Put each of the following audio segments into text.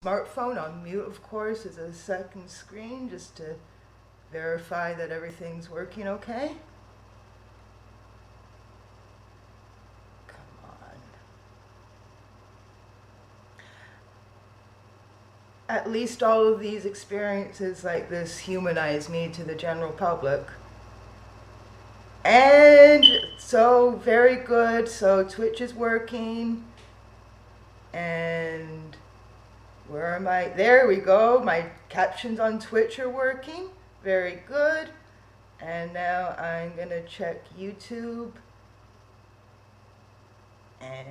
smartphone on mute, of course, as a second screen, just to verify that everything's working okay. Come on. At least all of these experiences like this humanize me to the general public. And so, very good. So Twitch is working. And where am I? There we go. My captions on Twitch are working. Very good. And now I'm going to check YouTube. And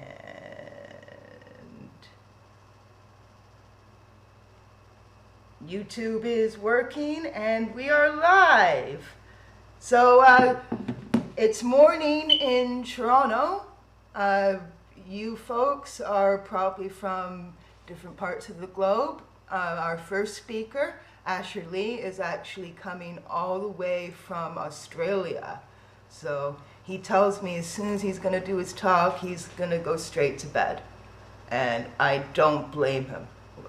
YouTube is working and we are live. So it's morning in Toronto. You folks are probably from different parts of the globe. Our first speaker, Asher Lee, is actually coming all the way from Australia. So he tells me as soon as he's going to do his talk, he's going to go straight to bed. And I don't blame him.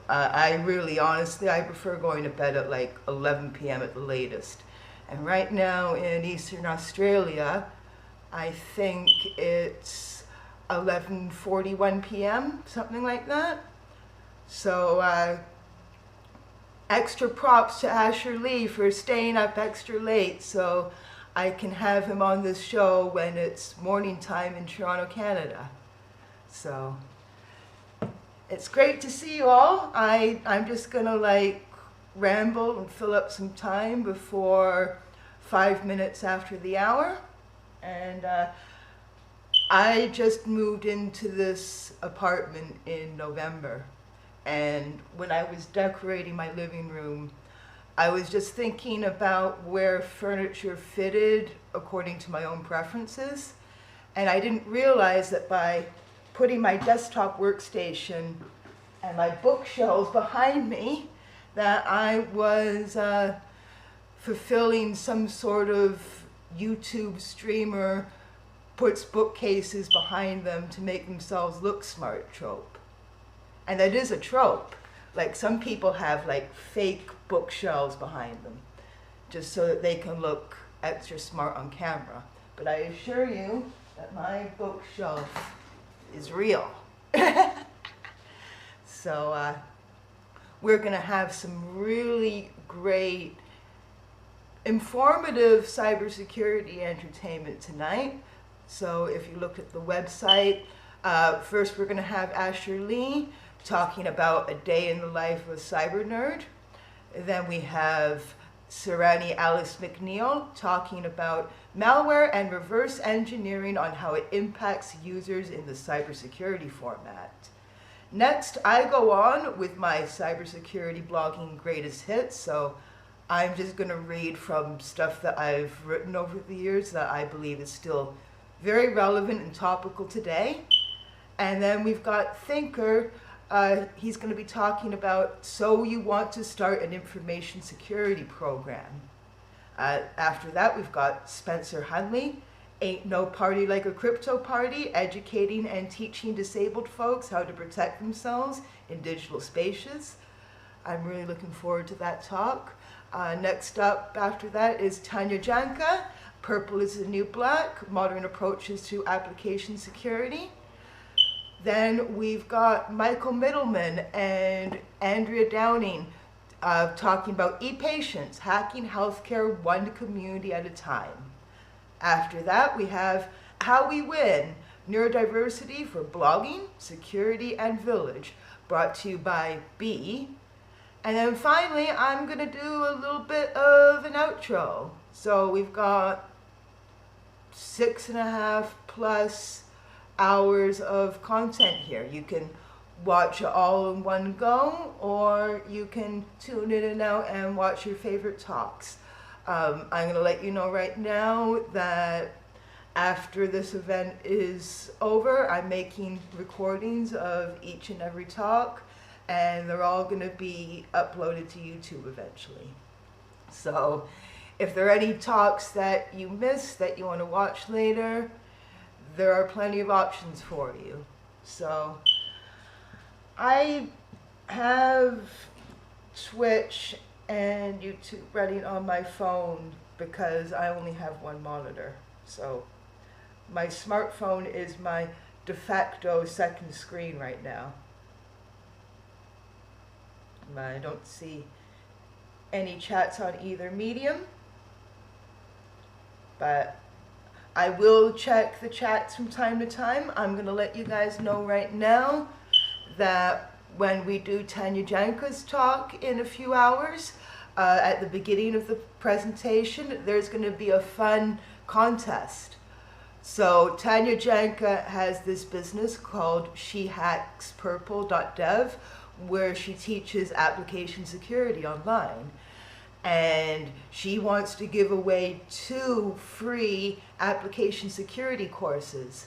I really, honestly, I prefer going to bed at like 11 p.m. at the latest. And right now in Eastern Australia, I think it's 11:41 p.m., something like that. So extra props to Asher Lee for staying up extra late so I can have him on this show when it's morning time in Toronto, Canada. So it's great to see you all. I'm just gonna like ramble and fill up some time before 5 minutes after the hour. And I just moved into this apartment in November. And when I was decorating my living room, I was just thinking about where furniture fitted according to my own preferences. And I didn't realize that by putting my desktop workstation and my bookshelves behind me, that I was fulfilling some sort of YouTube streamer puts bookcases behind them to make themselves look smart trope. And that is a trope. Like some people have like fake bookshelves behind them just so that they can look extra smart on camera. But I assure you that my bookshelf is real. So we're gonna have some really great informative cybersecurity entertainment tonight. So if you look at the website, first we're going to have Asher Lee talking about a day in the life of a cyber nerd. Then we have Sarani Alice McNeil talking about malware and reverse engineering on how it impacts users in the cybersecurity format. Next, I go on with my cybersecurity blogging greatest hits. So I'm just going to read from stuff that I've written over the years that I believe is still very relevant and topical today. And then we've got Thinker. He's going to be talking about, so you want to start an information security program. After that, we've got Spencer Hunley. Ain't no party like a crypto party, educating and teaching disabled folks how to protect themselves in digital spaces. I'm really looking forward to that talk. Next up after that is Tanya Janka, Purple is the New Black, Modern Approaches to Application Security. Then we've got Michael Middleman and Andrea Downing talking about e-patients, hacking healthcare one community at a time. After that, we have How We Win, Neurodiversity for Blogging, Security, and Village, brought to you by B. And then finally, I'm going to do a little bit of an outro. So we've got 6.5+ hours of content here. You can watch it all in one go, or you can tune in and out and watch your favorite talks. I'm going to let you know right now that after this event is over, I'm making recordings of each and every talk, and they're all going to be uploaded to YouTube eventually. So if there are any talks that you missed that you want to watch later, there are plenty of options for you. So I have Twitch and YouTube running on my phone because I only have one monitor. So my smartphone is my de facto second screen right now. I don't see any chats on either medium, but I will check the chats from time to time. I'm going to let you guys know right now that when we do Tanya Janka's talk in a few hours, at the beginning of the presentation, there's going to be a fun contest. So Tanya Janka has this business called shehackspurple.dev, where she teaches application security online. And she wants to give away 2 free application security courses.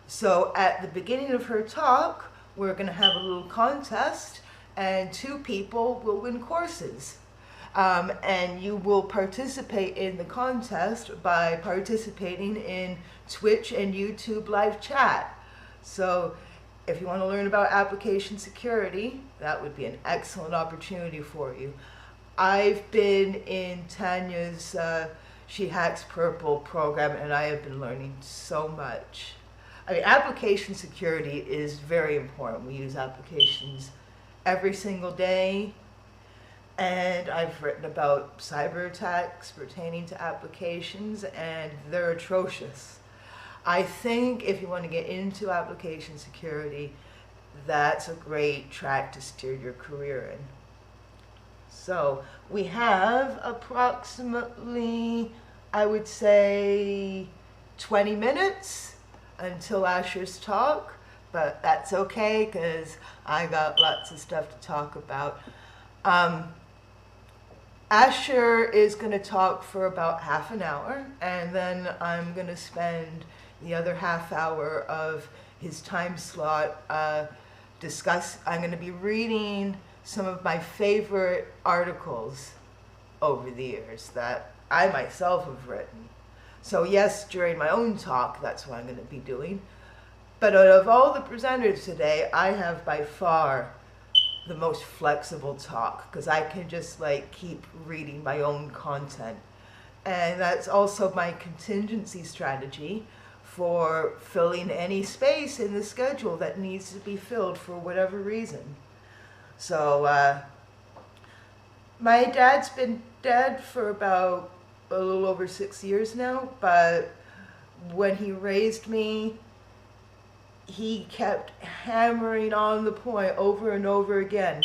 So at the beginning of her talk, we're going to have a little contest, and 2 people will win courses. And you will participate in the contest by participating in Twitch and YouTube live chat. So if you want to learn about application security, that would be an excellent opportunity for you. I've been in Tanya's She Hacks Purple program, and I have been learning so much. I mean, application security is very important. We use applications every single day, and I've written about cyber attacks pertaining to applications, and they're atrocious. I think if you want to get into application security, that's a great track to steer your career in. So we have approximately, I would say, 20 minutes until Asher's talk, but that's okay because I got lots of stuff to talk about. Asher is going to talk for about half an hour, and then I'm going to spend the other half hour of his time slot I'm going to be reading some of my favorite articles over the years that I myself have written. So yes, during my own talk, that's what I'm going to be doing. But out of all the presenters today, I have by far the most flexible talk because I can just like keep reading my own content. And that's also my contingency strategy for filling any space in the schedule that needs to be filled for whatever reason. So my dad's been dead for about a little over 6 years now, but when he raised me, he kept hammering on the point over and over again.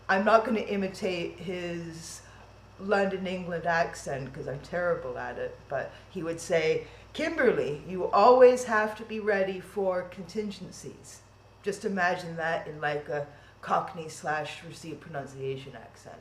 I'm not going to imitate his London, England accent because I'm terrible at it, but he would say, Kimberly, you always have to be ready for contingencies. Just imagine that in like a Cockney/Received pronunciation accent.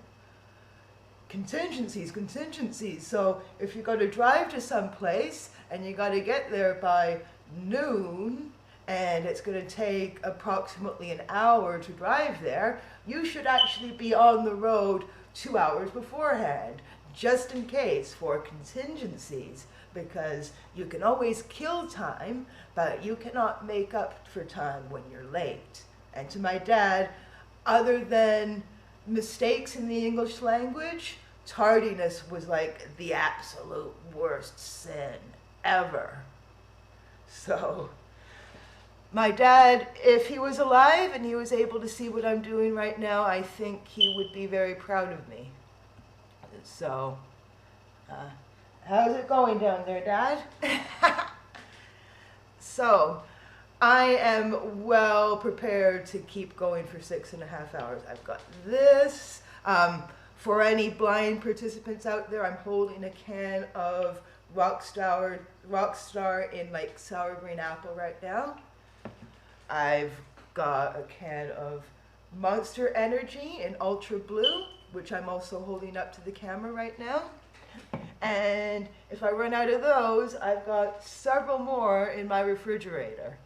Contingencies, contingencies. So if you got to drive to some place and you got to get there by noon and it's going to take approximately an hour to drive there, you should actually be on the road 2 hours beforehand, just in case for contingencies, because you can always kill time, but you cannot make up for time when you're late. And to my dad, other than mistakes in the English language, tardiness was like the absolute worst sin ever. So my dad, if he was alive and he was able to see what I'm doing right now, I think he would be very proud of me. So, how's it going down there, Dad? So, I am well prepared to keep going for 6.5 hours. I've got this. For any blind participants out there, I'm holding a can of Rockstar in like sour green apple right now. I've got a can of Monster Energy in Ultra Blue, which I'm also holding up to the camera right now. And if I run out of those, I've got several more in my refrigerator.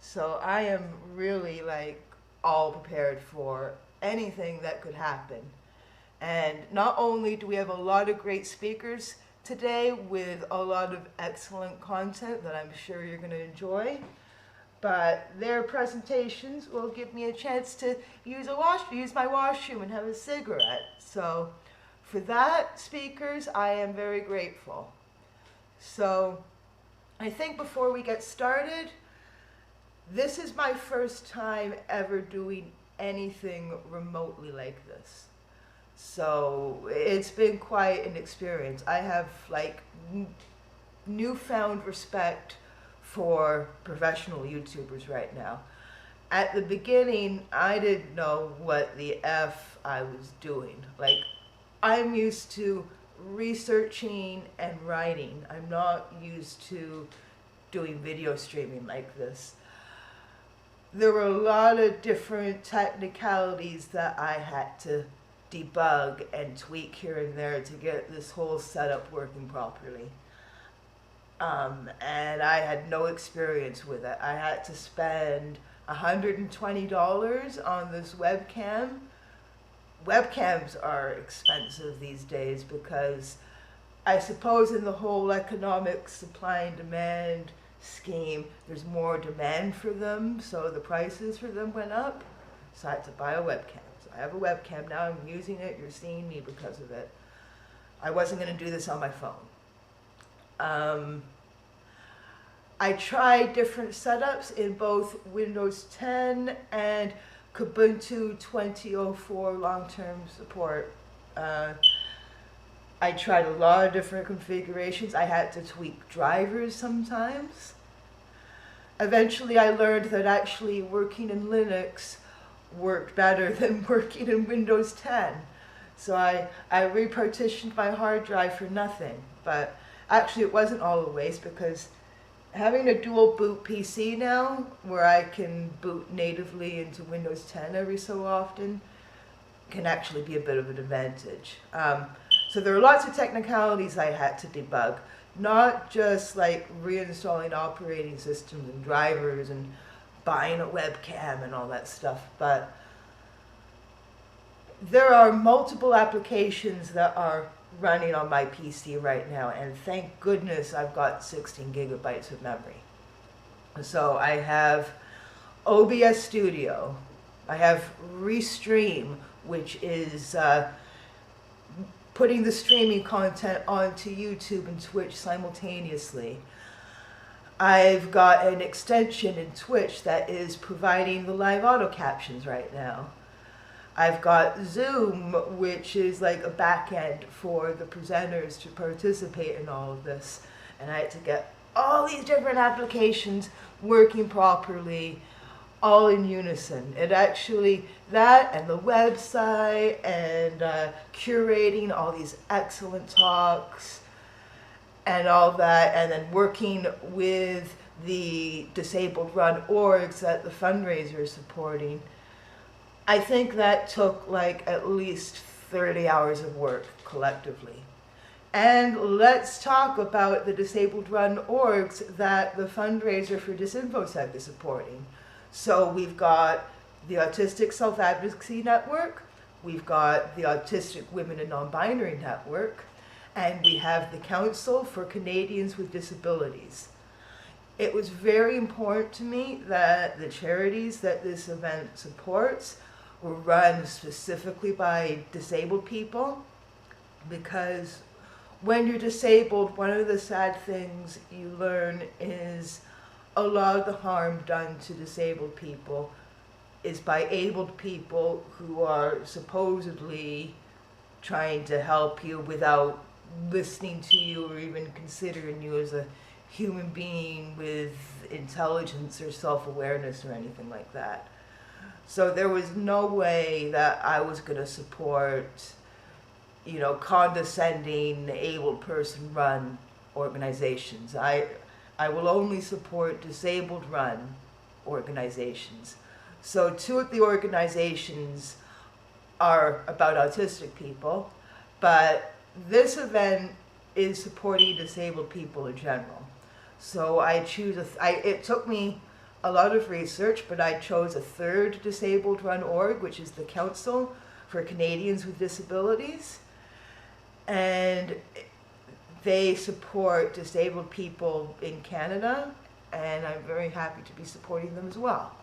So I am really like all prepared for anything that could happen. And not only do we have a lot of great speakers today with a lot of excellent content that I'm sure you're going to enjoy, but their presentations will give me a chance to use my washroom and have a cigarette. So for that, speakers, I am very grateful. So I think before we get started, this is my first time ever doing anything remotely like this. So it's been quite an experience. I have like newfound respect for professional YouTubers right now. At the beginning, I didn't know what the F I was doing. Like, I'm used to researching and writing. I'm not used to doing video streaming like this. There were a lot of different technicalities that I had to debug and tweak here and there to get this whole setup working properly. And I had no experience with it. I had to spend $120 on this webcam. Webcams are expensive these days because I suppose in the whole economic supply and demand scheme, there's more demand for them, so the prices for them went up. So I had to buy a webcam. So I have a webcam now, I'm using it, you're seeing me because of it. I wasn't going to do this on my phone. I tried different setups in both Windows 10 and Ubuntu 2004 long-term support. I tried a lot of different configurations. I had to tweak drivers sometimes. Eventually I learned that actually working in Linux worked better than working in Windows 10. So I repartitioned my hard drive for nothing. But actually it wasn't all a waste, because having a dual boot PC now, where I can boot natively into Windows 10 every so often, can actually be a bit of an advantage. So there are lots of technicalities I had to debug, not just like reinstalling operating systems and drivers and buying a webcam and all that stuff, but there are multiple applications that are running on my PC right now, and thank goodness I've got 16 gigabytes of memory. So I have OBS Studio, I have Restream, which is putting the streaming content onto YouTube and Twitch simultaneously. I've got an extension in Twitch that is providing the live auto captions right now. I've got Zoom, which is like a back end for the presenters to participate in all of this. And I had to get all these different applications working properly, all in unison. It actually, that and the website and curating all these excellent talks and all that, and then working with the disabled run orgs that the fundraiser is supporting. I think that took like at least 30 hours of work collectively. And let's talk about the disabled run orgs that the fundraiser for Disinfosec is supporting. So we've got the Autistic Self-Advocacy Network, we've got the Autistic Women and Non-Binary Network, and we have the Council for Canadians with Disabilities. It was very important to me that the charities that this event supports were run specifically by disabled people, because when you're disabled, one of the sad things you learn is a lot of the harm done to disabled people is by abled people who are supposedly trying to help you without listening to you or even considering you as a human being with intelligence or self-awareness or anything like that. So there was no way that I was going to support, you know, condescending, able person-run organizations. I will only support disabled-run organizations. So two of the organizations are about autistic people, but this event is supporting disabled people in general. So I choose it took me a lot of research, but I chose a third disabled-run org, which is the Council for Canadians with Disabilities, and they support disabled people in Canada and I'm very happy to be supporting them as well.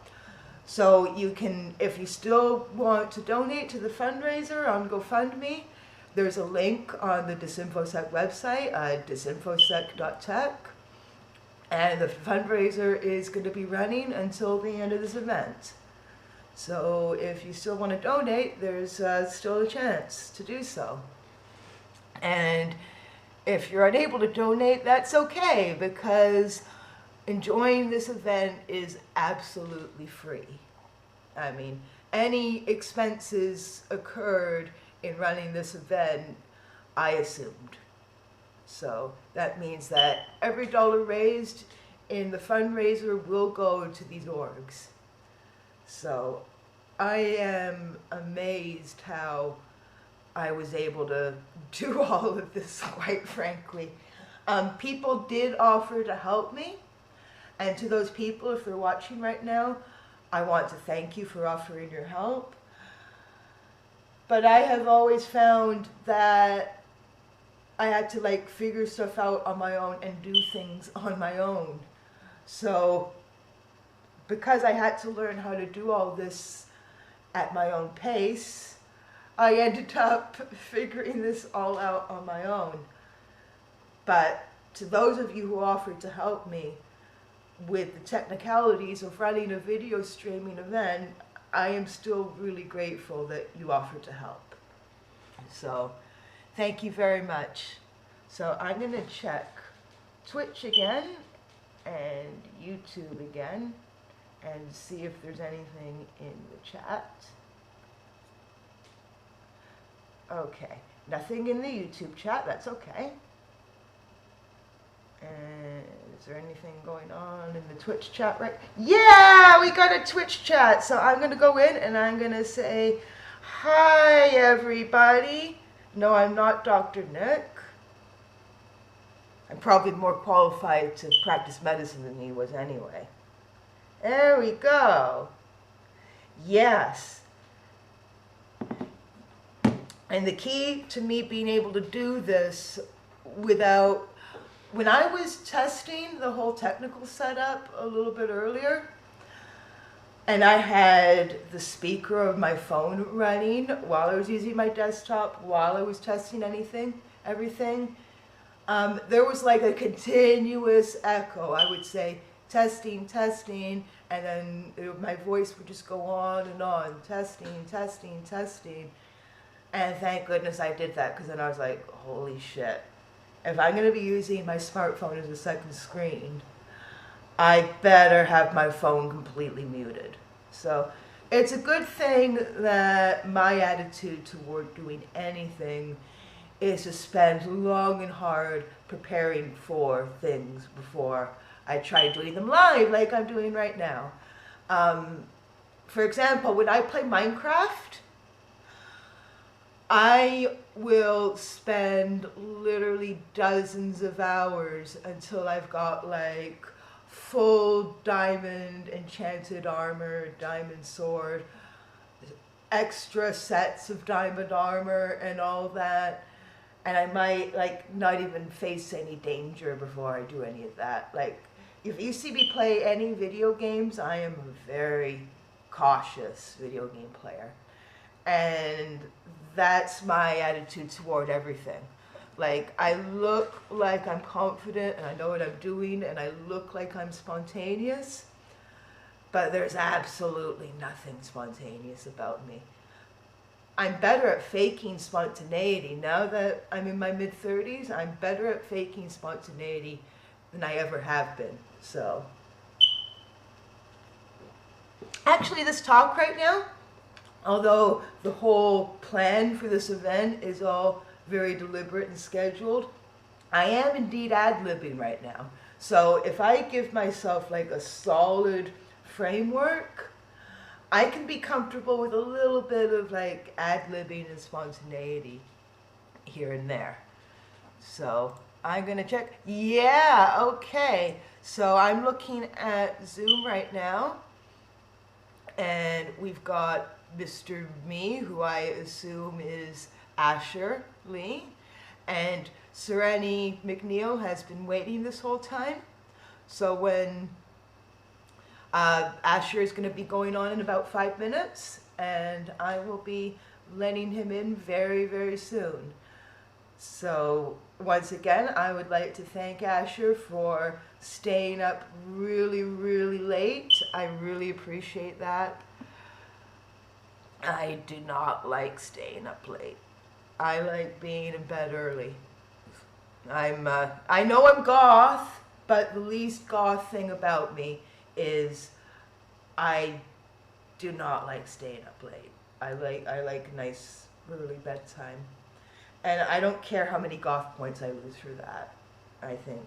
So you can, if you still want to donate to the fundraiser on GoFundMe, there's a link on the Disinfosec website, Disinfosec.tech, and the fundraiser is going to be running until the end of this event. So if you still want to donate, there's still a chance to do so. And if you're unable to donate, that's okay, because enjoying this event is absolutely free. I mean, any expenses occurred in running this event, I assumed. So that means that every dollar raised in the fundraiser will go to these orgs. So I am amazed how I was able to do all of this, quite frankly. People did offer to help me. And to those people, if they're watching right now, I want to thank you for offering your help. But I have always found that I had to like figure stuff out on my own and do things on my own. So because I had to learn how to do all this at my own pace, I ended up figuring this all out on my own. But to those of you who offered to help me with the technicalities of running a video streaming event, I am still really grateful that you offered to help. So thank you very much. So I'm going to check Twitch again and YouTube again and see if there's anything in the chat. Okay, nothing in the YouTube chat, that's okay. And is there anything going on in the Twitch chat right? Yeah, we got a Twitch chat. So I'm going to go in and I'm going to say, hi, everybody. No, I'm not Dr. Nick. I'm probably more qualified to practice medicine than he was anyway. There we go. Yes. And the key to me being able to do this without... When I was testing the whole technical setup a little bit earlier, and I had the speaker of my phone running while I was using my desktop, while I was testing everything, there was like a continuous echo. I would say, testing, testing, and then my voice would just go on and on, testing, testing, testing. And thank goodness I did that, because then I was like, holy shit. If I'm going to be using my smartphone as a second screen, I better have my phone completely muted. So it's a good thing that my attitude toward doing anything is to spend long and hard preparing for things before I try doing them live like I'm doing right now. For example, when I play Minecraft, I will spend literally dozens of hours until I've got like full diamond enchanted armor, diamond sword, extra sets of diamond armor and all that. And I might like not even face any danger before I do any of that. Like if you see me play any video games, I am a very cautious video game player. And that's my attitude toward everything. Like, I look like I'm confident and I know what I'm doing and I look like I'm spontaneous, but there's absolutely nothing spontaneous about me. I'm better at faking spontaneity. Now that I'm in my mid-30s, I'm better at faking spontaneity than I ever have been. So, actually, this talk right now, although the whole plan for this event is all very deliberate and scheduled, I am indeed ad-libbing right now. So if I give myself like a solid framework, I can be comfortable with a little bit of like ad-libbing and spontaneity here and there. So I'm gonna check. Yeah, okay. So I'm looking at Zoom right now, and we've got Mr. Me, who I assume is Asher Lee, and Sereni McNeil has been waiting this whole time. So when Asher is going to be going on in about 5 minutes, and I will be letting him in very, very soon. So once again, I would like to thank Asher for staying up really, really late. I really appreciate that. I do not like staying up late. I like being in bed early. I know I'm goth, but the least goth thing about me is I do not like staying up late. I like a nice early bedtime. And I don't care how many goth points I lose for that. I think,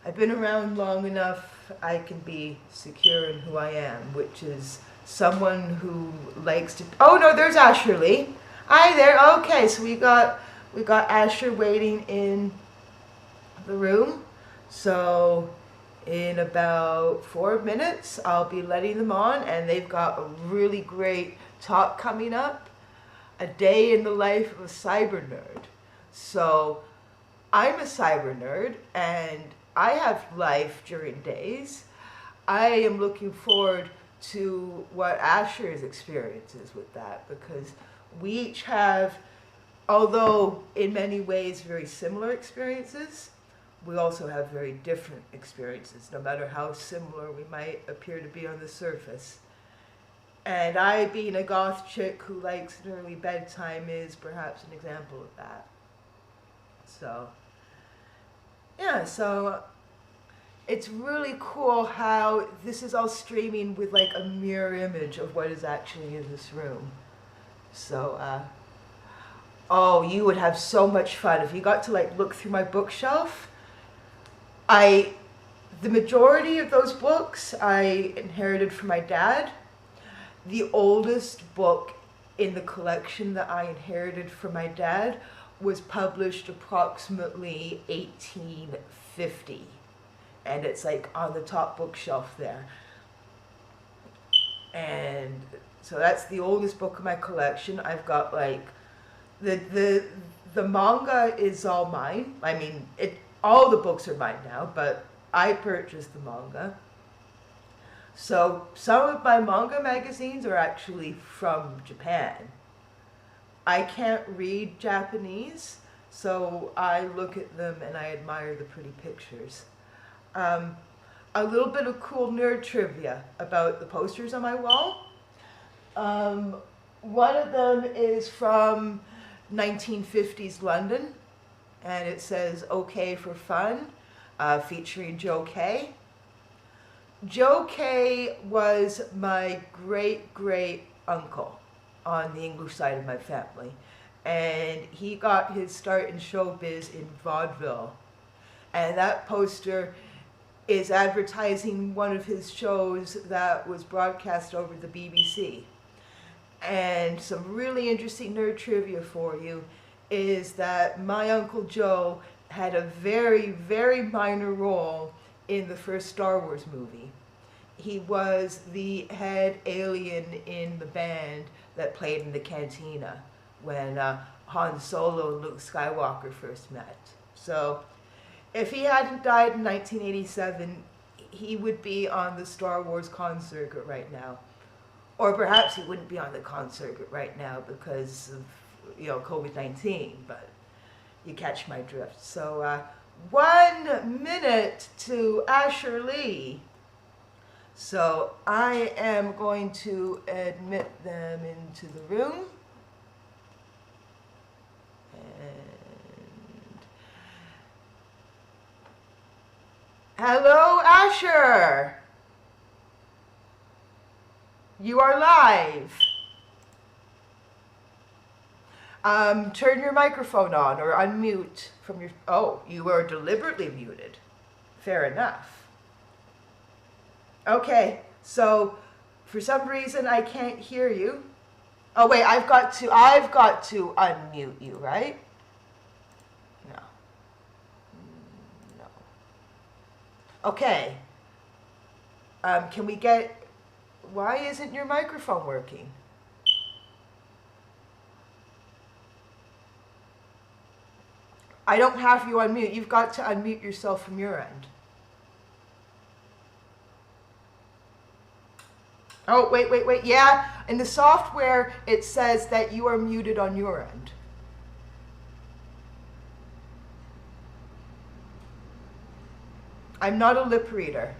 I've been around long enough, I can be secure in who I am, which is someone who likes to... Oh no, there's Asher Lee. Hi there. Okay, so we got Asher waiting in the room. So in about 4 minutes, I'll be letting them on, and they've got a really great talk coming up. A day in the life of a cyber nerd. So I'm a cyber nerd, and I have life during days. I am looking forward to what Asher's experience is with that, because we each have, although in many ways very similar experiences, we also have very different experiences, no matter how similar we might appear to be on the surface. And I, being a goth chick who likes an early bedtime, is perhaps an example of that. So, yeah, so it's really cool how this is all streaming with like a mirror image of what is actually in this room. So, oh, you would have so much fun if you got to like look through my bookshelf. The majority of those books I inherited from my dad. The oldest book in the collection that I inherited from my dad was published approximately 1850. And it's like on the top bookshelf there. And so that's the oldest book in my collection. I've got like, the manga is all mine. I mean, all the books are mine now, but I purchased the manga. So some of my manga magazines are actually from Japan. I can't read Japanese, so I look at them and I admire the pretty pictures. A little bit of cool nerd trivia about the posters on my wall. One of them is from 1950s London, and it says "OK for Fun," featuring Joe Kay. Joe Kay was my great uncle on the English side of my family, and he got his start in showbiz in vaudeville. And that poster is advertising one of his shows that was broadcast over the BBC. And some really interesting nerd trivia for you is that my Uncle Joe had a very minor role in the first Star Wars movie. He was the head alien in the band that played in the cantina when Han Solo and Luke Skywalker first met. So if he hadn't died in 1987, he would be on the Star Wars con circuit right now. Or perhaps he wouldn't be on the con circuit right now because of COVID-19, but you catch my drift. So 1 minute to Asher Lee. So I am going to admit them into the room. And hello, Asher. You are live. Turn your microphone on or unmute from your... Oh, you are deliberately muted. Fair enough. Okay, so for some reason I can't hear you. Oh wait, I've got to unmute you, right? No. No. Okay. Can we get... Why isn't your microphone working? I don't have you unmute. You've got to unmute yourself from your end. Oh, wait. Yeah, in the software, it says that you are muted on your end. I'm not a lip reader.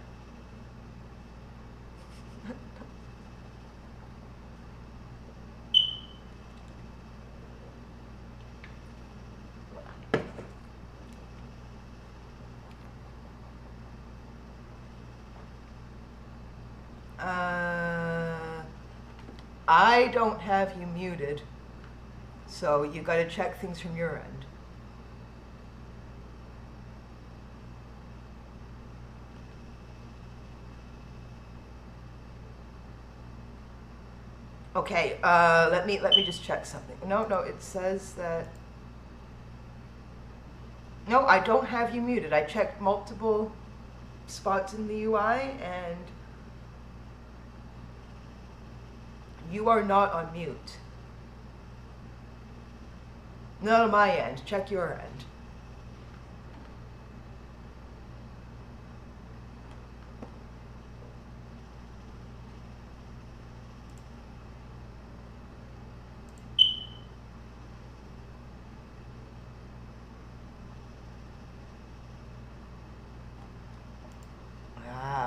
I don't have you muted, so you got to check things from your end. Okay, let me just check something. No, it says that. No, I don't have you muted. I checked multiple spots in the UI, and you are not on mute. Not on my end. Check your end.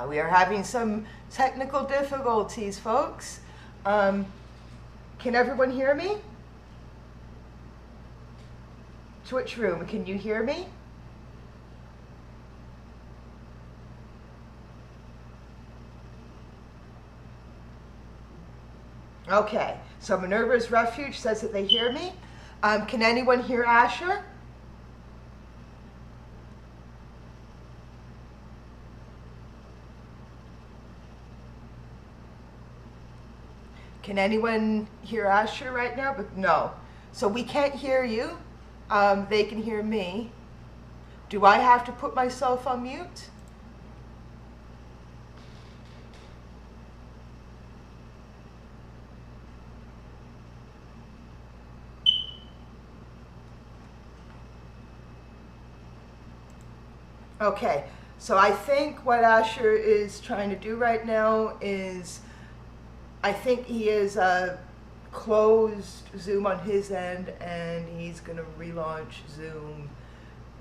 We are having some technical difficulties, folks. Can everyone hear me? Twitch room, can you hear me? Okay, so Minerva's Refuge says that they hear me. Can anyone hear Asher? Can anyone hear Asher right now? But no. So we can't hear you. They can hear me. Do I have to put myself on mute? Okay, so I think what Asher is trying to do right now is, I think he is closed Zoom on his end, and he's going to relaunch Zoom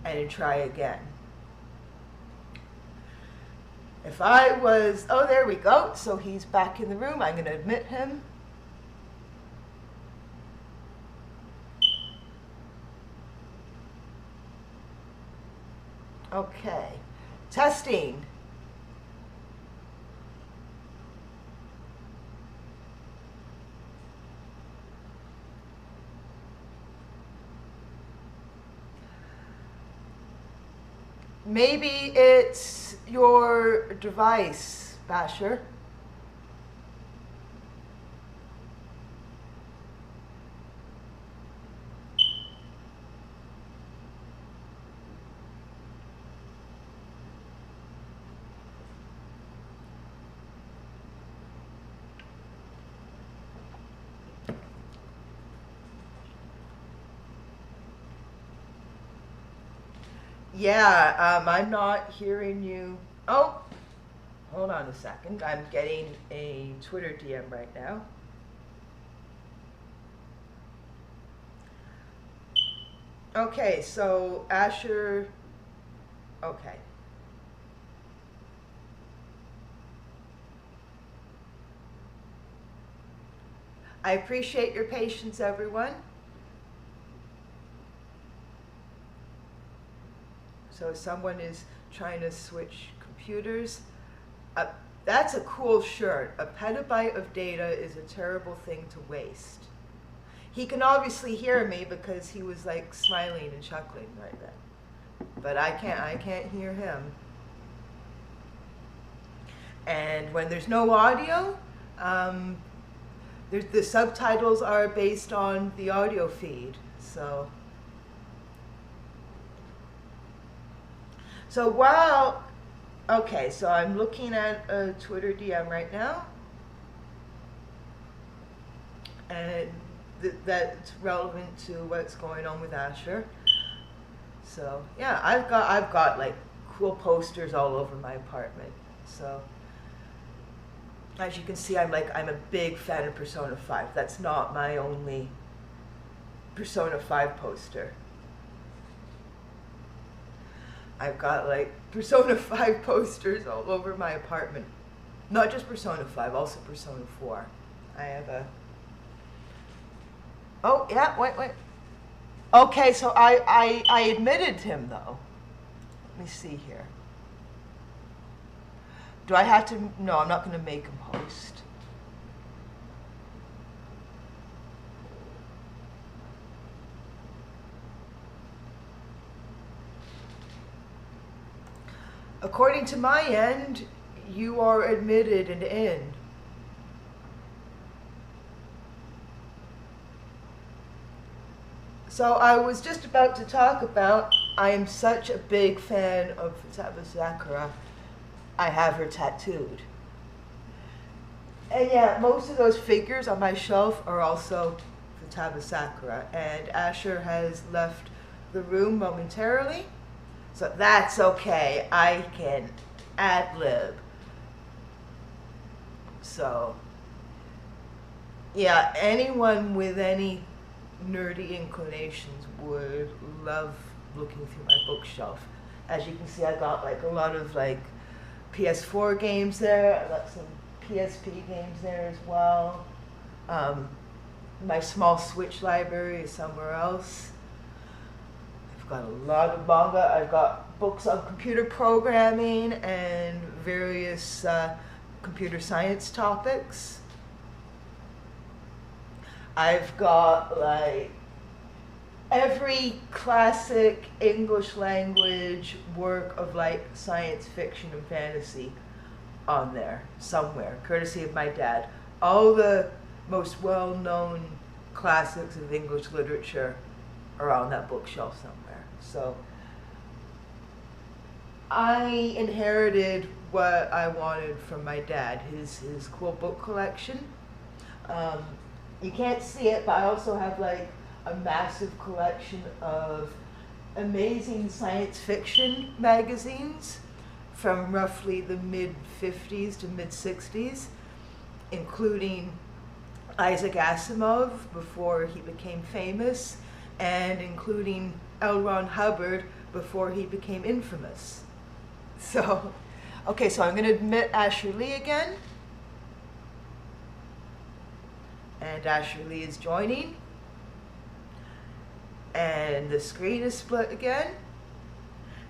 and try again. If I was, oh, there we go. So he's back in the room. I'm going to admit him. Okay, testing. Maybe it's your device, Basher. Yeah, I'm not hearing you. Oh, hold on a second. I'm getting a Twitter DM right now. Okay, so Asher, okay. I appreciate your patience, everyone. So someone is trying to switch computers. That's a cool shirt. A petabyte of data is a terrible thing to waste. He can obviously hear me because he was like smiling and chuckling right then. But I can't hear him. And when there's no audio, the subtitles are based on the audio feed. So while, okay, so I'm looking at a Twitter DM right now, and that's relevant to what's going on with Asher. So yeah, I've got like cool posters all over my apartment. So As you can see, I'm a big fan of Persona 5. That's not my only Persona 5 poster. I've got like Persona 5 posters all over my apartment. Not just Persona 5, also Persona 4. I have a... Oh, yeah, wait. Okay, so I admitted him, though. Let me see here. Do I have to... No, I'm not going to make him host. According to my end, you are admitted and in. So I was just about to talk about, I am such a big fan of Futaba Sakura. I have her tattooed. And yeah, most of those figures on my shelf are also Futaba Sakura. And Asher has left the room momentarily. So that's okay. I can ad-lib. So, yeah, anyone with any nerdy inclinations would love looking through my bookshelf. As you can see, I got like a lot of like PS4 games there. I got some PSP games there as well. My small Switch library is somewhere else. I've got a lot of manga. I've got books on computer programming and various computer science topics. I've got like every classic English language work of like science fiction and fantasy on there somewhere, courtesy of my dad. All the most well-known classics of English literature are on that bookshelf somewhere. So I inherited what I wanted from my dad, his cool book collection. You can't see it, but I also have like a massive collection of amazing science fiction magazines from roughly the mid-50s to mid-60s, including Isaac Asimov before he became famous, and including L. Ron Hubbard before he became infamous. So, okay, so I'm going to admit Asher Lee again. And Asher Lee is joining. And the screen is split again.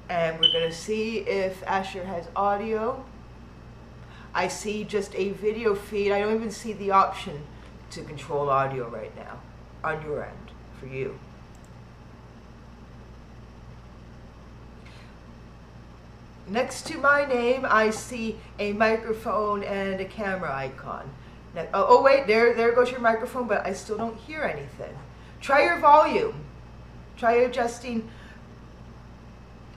And we're going to see if Asher has audio. I see just a video feed. I don't even see the option to control audio right now on your end for you. Next to my name, I see a microphone and a camera icon. Now, oh wait, there goes your microphone, but I still don't hear anything. Try your volume. Try adjusting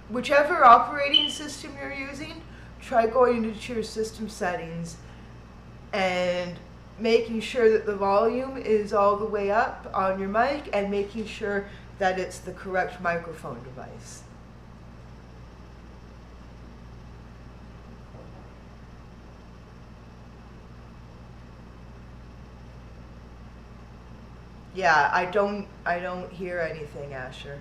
whichever operating system you're using. Try going into your system settings and making sure that the volume is all the way up on your mic and making sure that it's the correct microphone device. Yeah, I don't hear anything, Asher.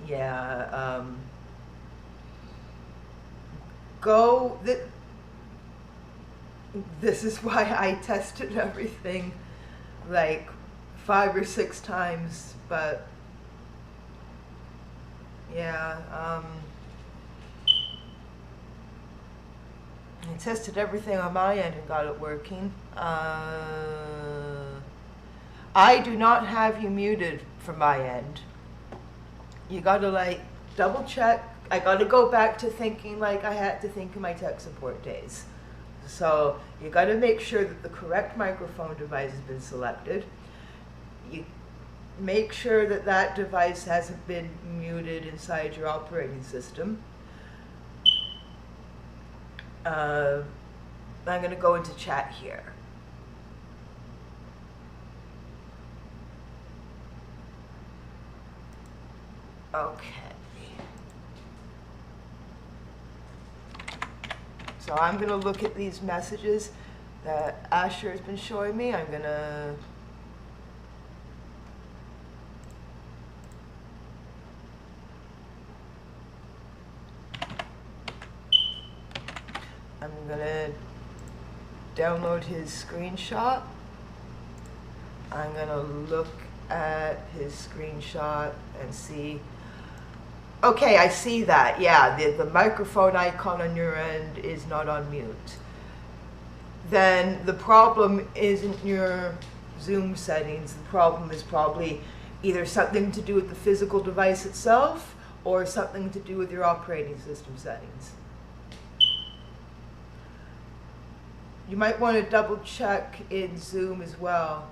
Yeah, this is why I tested everything like 5 or 6 times, but yeah, I tested everything on my end and got it working. I do not have you muted from my end. You gotta like double check. I gotta go back to thinking like I had to think in my tech support days. So you gotta make sure that the correct microphone device has been selected. You make sure that that device hasn't been muted inside your operating system. I'm going to go into chat here. Okay. So I'm going to look at these messages that Asher has been showing me. I'm going to download his screenshot. I'm going to look at his screenshot and see. Okay, I see that. Yeah, the microphone icon on your end is not on mute. Then the problem isn't your Zoom settings. The problem is probably either something to do with the physical device itself or something to do with your operating system settings. You might want to double check in Zoom as well.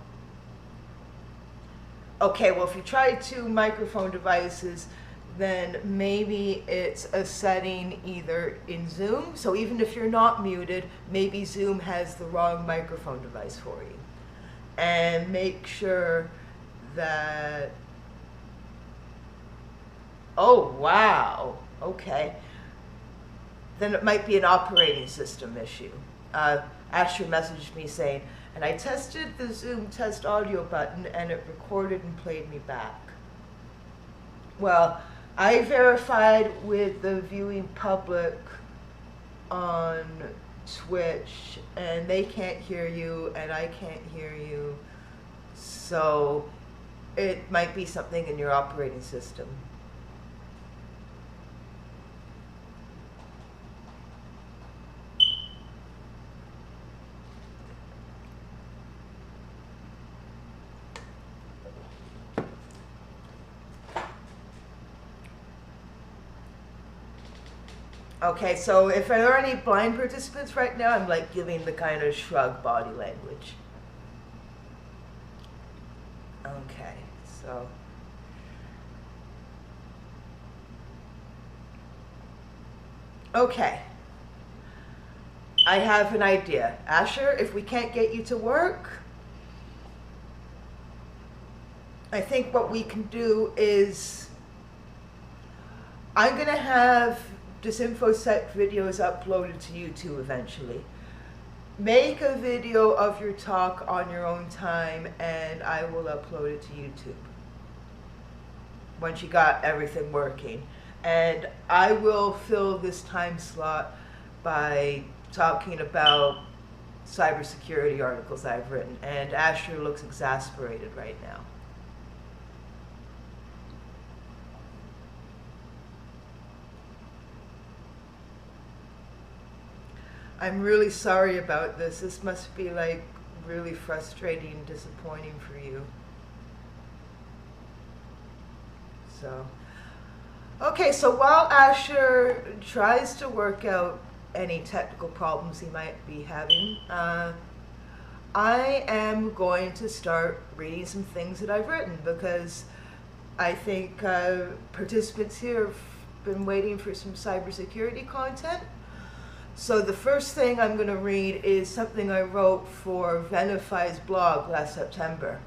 Okay, well, if you try 2 microphone devices, then maybe it's a setting either in Zoom. So even if you're not muted, maybe Zoom has the wrong microphone device for you. And make sure that, oh, wow, okay. Then it might be an operating system issue. Asher messaged me saying, and I tested the Zoom test audio button and it recorded and played me back. Well, I verified with the viewing public on Twitch and they can't hear you and I can't hear you. So it might be something in your operating system. Okay, so if there are any blind participants right now, I'm like giving the kind of shrug body language. Okay, so. Okay. I have an idea. Asher, if we can't get you to work, I think what we can do is, I'm gonna have Disinfosec videos uploaded to YouTube eventually. Make a video of your talk on your own time and I will upload it to YouTube once you got everything working. And I will fill this time slot by talking about cybersecurity articles I've written. And Asher looks exasperated right now. I'm really sorry about this. This must be like really frustrating and disappointing for you. So, okay, so while Asher tries to work out any technical problems he might be having, I am going to start reading some things that I've written because I think participants here have been waiting for some cybersecurity content. So the first thing I'm going to read is something I wrote for Venify's blog last September.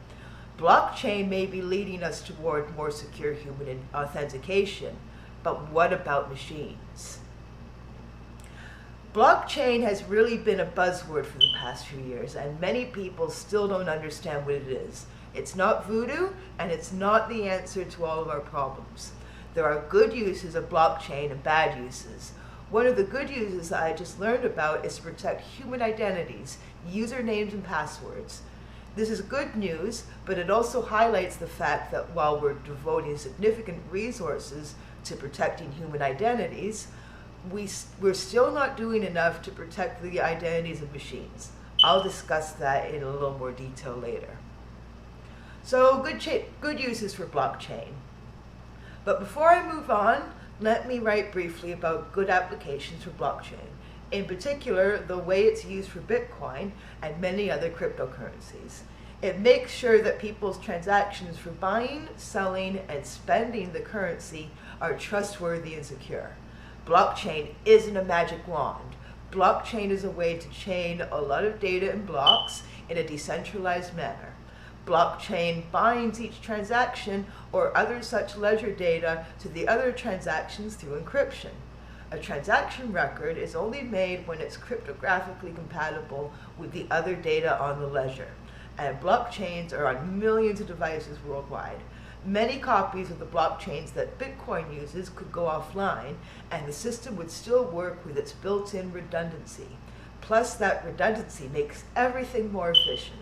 Blockchain may be leading us toward more secure human authentication, but what about machines? Blockchain has really been a buzzword for the past few years, and many people still don't understand what it is. It's not voodoo, and it's not the answer to all of our problems. There are good uses of blockchain and bad uses. One of the good uses that I just learned about is to protect human identities, usernames, and passwords. This is good news, but it also highlights the fact that while we're devoting significant resources to protecting human identities, we're still not doing enough to protect the identities of machines. I'll discuss that in a little more detail later. So good uses for blockchain. But before I move on, let me write briefly about good applications for blockchain, in particular the way it's used for Bitcoin and many other cryptocurrencies. It makes sure that people's transactions for buying, selling, and spending the currency are trustworthy and secure. Blockchain isn't a magic wand, Blockchain is a way to chain a lot of data in blocks in a decentralized manner. Blockchain binds each transaction or other such ledger data to the other transactions through encryption. A transaction record is only made when it's cryptographically compatible with the other data on the ledger, and blockchains are on millions of devices worldwide. Many copies of the blockchains that Bitcoin uses could go offline, and the system would still work with its built-in redundancy. Plus, that redundancy makes everything more efficient.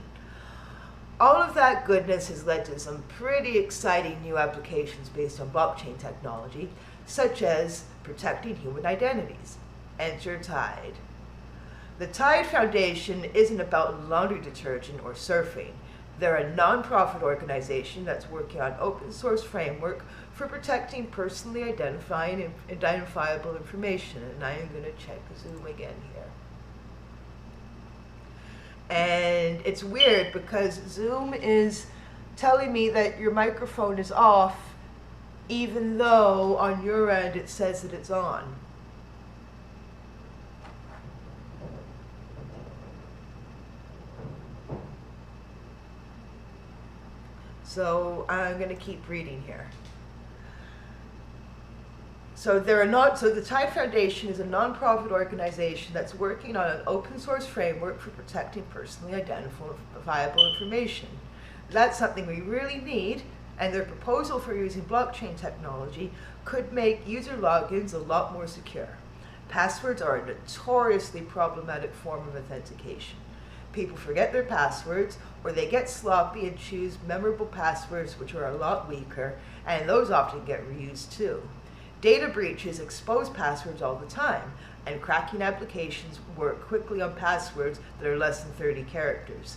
All of that goodness has led to some pretty exciting new applications based on blockchain technology, such as protecting human identities. Enter Tide. The Tide Foundation isn't about laundry detergent or surfing. They're a non-profit organization that's working on open source framework for protecting personally identifiable information. And I am going to check Zoom again here. And it's weird because Zoom is telling me that your microphone is off, even though on your end it says that it's on. So I'm going to keep reading here. So the Tide Foundation is a nonprofit organization that's working on an open source framework for protecting personally identifiable information. That's something we really need, and their proposal for using blockchain technology could make user logins a lot more secure. Passwords are a notoriously problematic form of authentication. People forget their passwords, or they get sloppy and choose memorable passwords which are a lot weaker, and those often get reused too. Data breaches expose passwords all the time, and cracking applications work quickly on passwords that are less than 30 characters.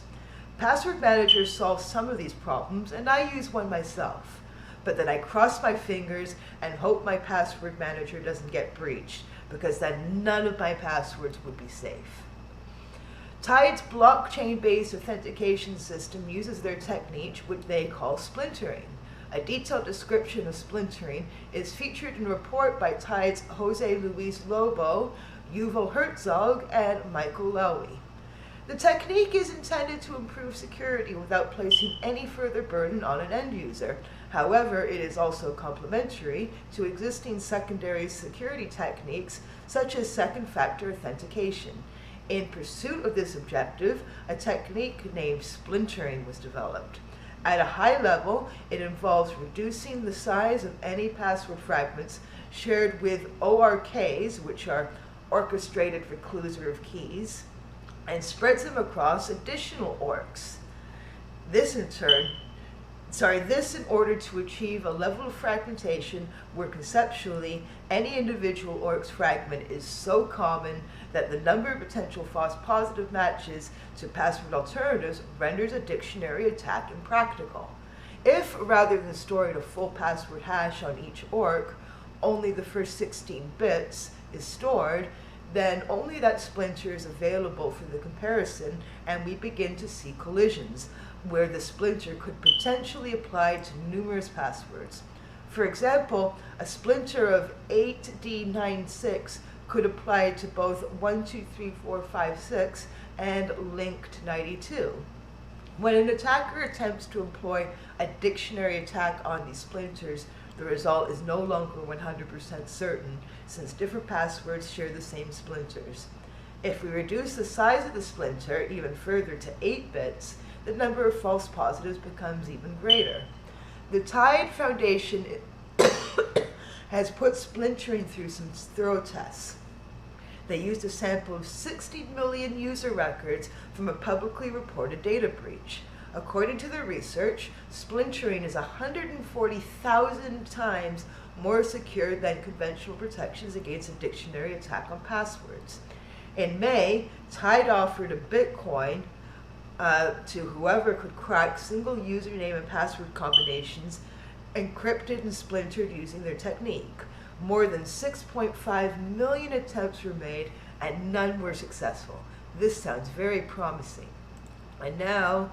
Password managers solve some of these problems, and I use one myself. But then I cross my fingers and hope my password manager doesn't get breached, because then none of my passwords would be safe. Tide's blockchain-based authentication system uses their technique, which they call splintering. A detailed description of splintering is featured in a report by Tide's Jose Luis Lobo, Yuval Herzog, and Michael Lowy. The technique is intended to improve security without placing any further burden on an end user. However, it is also complementary to existing secondary security techniques such as second-factor authentication. In pursuit of this objective, a technique named splintering was developed. At a high level, it involves reducing the size of any password fragments shared with ORKs, which are orchestrated recluser of keys, and spreads them across additional ORKs. This in order to achieve a level of fragmentation where conceptually any individual ORK's fragment is so common that the number of potential false positive matches to password alternatives renders a dictionary attack impractical. If, rather than storing a full password hash on each ORK, only the first 16 bits is stored, then only that splinter is available for the comparison, and we begin to see collisions, where the splinter could potentially apply to numerous passwords. For example, a splinter of 8D96 could apply to both 123456 and linked 92. When an attacker attempts to employ a dictionary attack on these splinters, the result is no longer 100% certain, since different passwords share the same splinters. If we reduce the size of the splinter even further to 8 bits, the number of false positives becomes even greater. The Tide Foundation has put splintering through some thorough tests. They used a sample of 60 million user records from a publicly reported data breach. According to the research, splintering is 140,000 times more secure than conventional protections against a dictionary attack on passwords. In May, Tide offered a Bitcoin to whoever could crack single username and password combinations encrypted and splintered using their technique. More than 6.5 million attempts were made and none were successful. This sounds very promising. And now,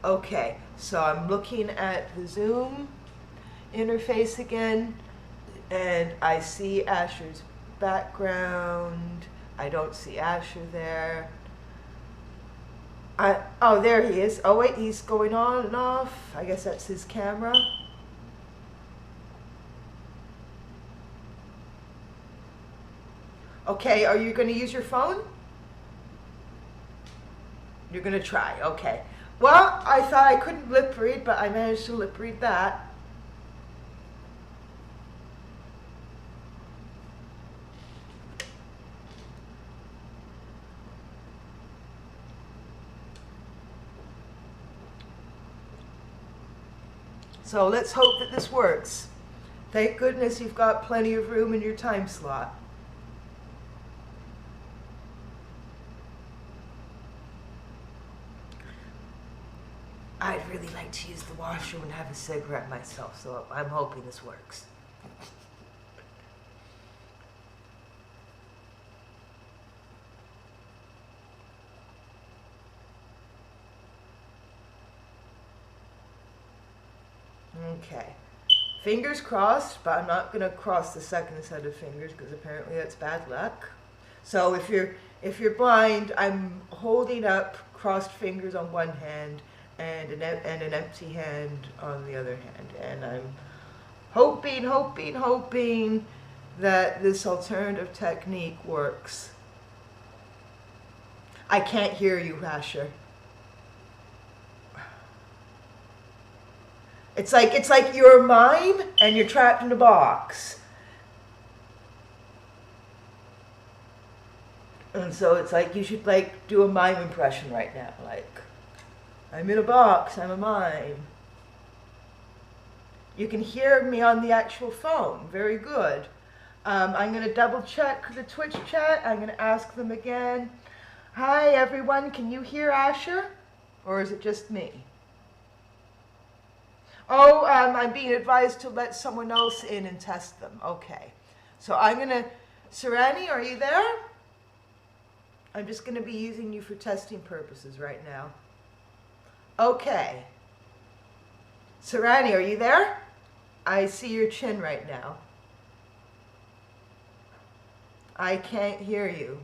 okay, so I'm looking at the Zoom interface again, and I see Asher's background. I don't see Asher there. Oh, there he is. Oh, wait, he's going on and off. I guess that's his camera. Okay, are you going to use your phone? You're going to try, okay. Well, I thought I couldn't lip read, but I managed to lip read that. So let's hope that this works. Thank goodness you've got plenty of room in your time slot. I'd really like to use the washroom and have a cigarette myself, so I'm hoping this works. Okay. Fingers crossed, but I'm not going to cross the second set of fingers because apparently that's bad luck. So if you're blind, I'm holding up crossed fingers on one hand and an empty hand on the other hand, and I'm hoping that this alternative technique works. I can't hear you, Asher. It's like you're a mime and you're trapped in a box. And so it's like you should like do a mime impression right now. Like, I'm in a box, I'm a mime. You can hear me on the actual phone. Very good. I'm going to double check the Twitch chat. I'm going to ask them again. Hi everyone, can you hear Asher? Or is it just me? Oh, I'm being advised to let someone else in and test them. Okay. So I'm going to... Serani, are you there? I'm just going to be using you for testing purposes right now. Okay. Serani, are you there? I see your chin right now. I can't hear you.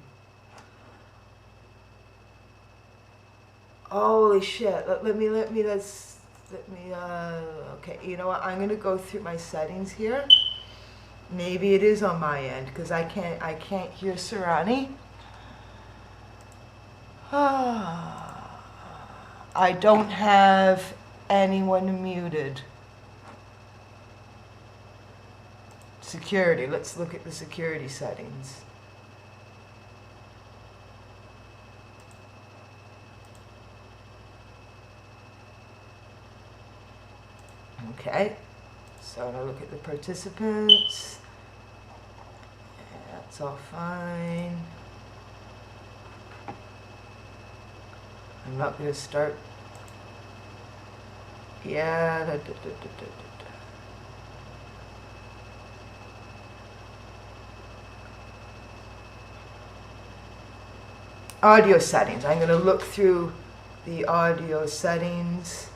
Holy shit. Okay, you know what? I'm going to go through my settings here. Maybe it is on my end because I can't hear Serani. I don't have anyone muted. Security. Let's look at the security settings. Okay, so now look at the participants. That's all fine. I'm not going to start. Yeah. Audio settings. I'm going to look through the audio settings.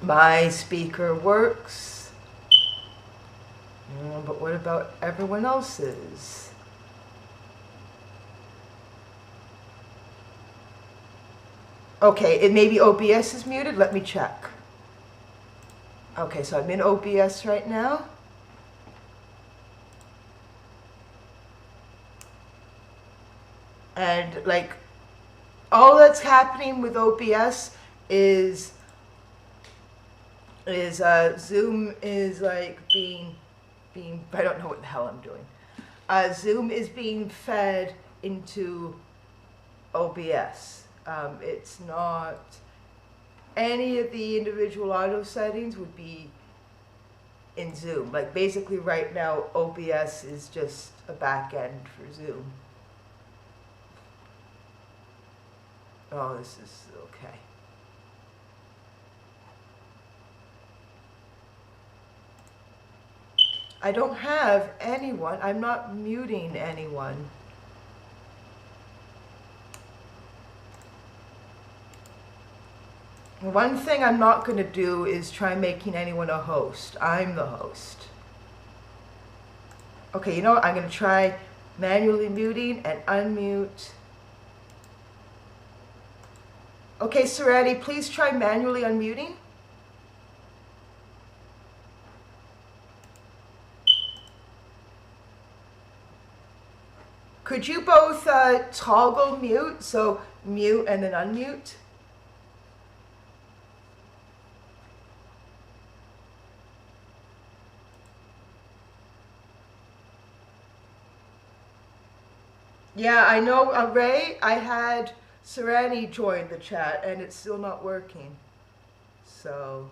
My speaker works. But what about everyone else's? Okay, it maybe OBS is muted. Let me check. Okay, so I'm in OBS right now. And like all that's happening with OBS is Zoom is like being I don't know what the hell I'm doing. Zoom is being fed into OBS. It's not any of the individual audio settings would be in Zoom. Like basically right now OBS is just a back end for Zoom. Oh, this is okay. I don't have anyone. I'm not muting anyone. One thing I'm not going to do is try making anyone a host. I'm the host. Okay, you know what? I'm going to try Manually muting and unmute. Okay, Sereni, please try manually unmuting. Could you both toggle mute, so mute and then unmute? Yeah, I know, Ray, I had Sereni join the chat and it's still not working. So,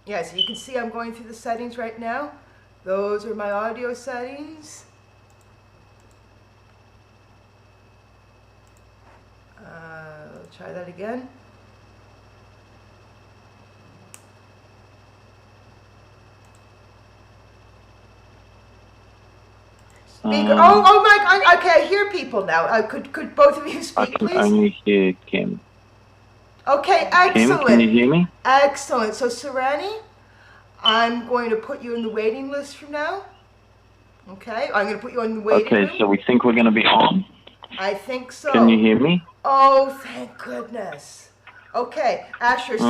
yeah, so you can see I'm going through the settings right now. Those are my audio settings. Try that again. Speaker. Oh my God. Okay, I hear people now. Could both of you speak, please? I can only hear Kim. Okay, excellent. Kim, can you hear me? Excellent. So, Sereni, I'm going to put you in the waiting list from now. Okay, I'm going to put you in the waiting room. Okay, so we think we're going to be on. I think so. Can you hear me? Oh, thank goodness. Okay, Asher, say